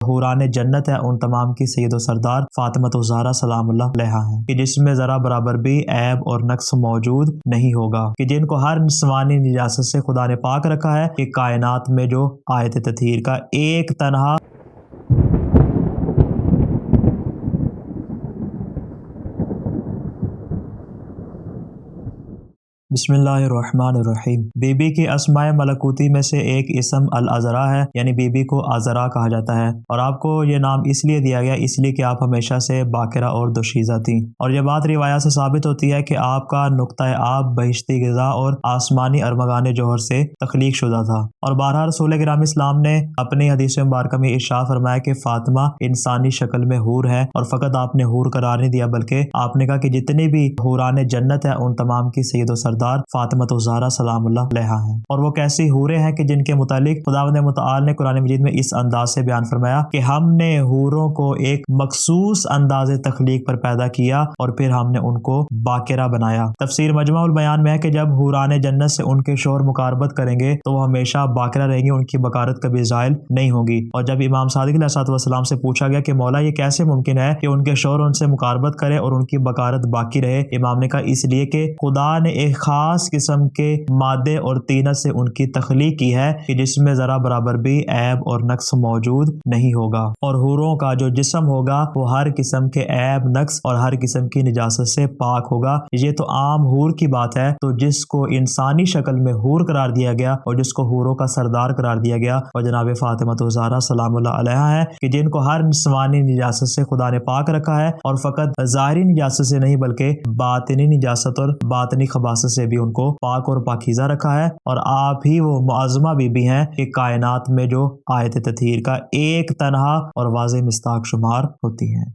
حوران جنت ہے ان تمام کی سید و سردار فاطمہ الزہرا سلام اللہ علیہا ہیں کہ جس میں ذرا برابر بھی عیب اور نقص موجود نہیں ہوگا، کہ جن کو ہر جسمانی نجاست سے خدا نے پاک رکھا ہے، کہ کائنات میں جو آیت تطہیر کا ایک تنہا بسم اللہ الرحمن الرحیم۔ بی بی کی اسماء ملکوتی میں سے ایک اسم العذراء ہے، یعنی بی بی کو عذراء کہا جاتا ہے، اور آپ کو یہ نام اس لیے دیا گیا اس لیے کہ آپ ہمیشہ سے باقرہ اور دوشیزہ تھیں، اور یہ بات روایات سے ثابت ہوتی ہے کہ آپ کا نقطہ آب بہشتی غذا اور آسمانی ارمغان جوہر سے تخلیق شدہ تھا۔ اور بہرحال رسول کرام اسلام نے اپنی حدیث مبارکہ میں ارشاد فرمایا کہ فاطمہ انسانی شکل میں حور ہے، اور فقط آپ نے حور قرار نہیں دیا بلکہ آپ نے کہا کہ جتنی بھی حوران جنت ہے ان تمام کی سید و سردار فاطمہ الزہرا سلام اللہ علیہا ہیں۔ اور وہ کیسی حوریں ہیں کہ جن کے متعلق خداوند متعال نے قرآن مجید میں اس انداز سے بیان فرمایا کہ ہم نے حوروں کو ایک مخصوص انداز تخلیق پر پیدا کیا اور پھر ہم نے ان کو باقرہ بنایا۔ تفسیر مجمع البیان میں ہے کہ جب حوران جنت سے ان کے شوہر مقاربت کریں گے تو وہ ہمیشہ باقرہ رہیں گی، ان کی بکارت کبھی زائل نہیں ہوگی۔ اور جب امام صادق علیہ السلام سے پوچھا گیا کہ مولا یہ کیسے ممکن ہے کہ ان کے شوہر ان سے مقاربت کرے اور ان کی بکارت باقی رہے، امام نے کہا اس لیے کہ خدا نے ایک خاص قسم کے مادے اور طینت سے ان کی تخلیق کی ہے کہ جس میں ذرا برابر بھی عیب اور نقص موجود نہیں ہوگا، اور حوروں کا جو جسم ہوگا وہ ہر قسم کے عیب، نقص اور ہر قسم کی نجاست سے پاک ہوگا۔ یہ تو عام حور کی بات ہے، تو جس کو انسانی شکل میں حور قرار دیا گیا اور جس کو حوروں کا سردار قرار دیا گیا اور جناب فاطمہ الزہرا سلام اللہ علیہا ہے، کہ جن کو ہر جسمانی نجاست سے خدا نے پاک رکھا ہے، اور فقط ظاہری نجاست سے نہیں بلکہ باطنی نجاست اور باطنی خباثت سے بھی ان کو پاک اور پاکیزہ رکھا ہے۔ اور آپ ہی وہ معظمہ بی بی ہیں کہ کائنات میں جو آیت تطہیر کا ایک تنہا اور واضح مصداق شمار ہوتی ہیں۔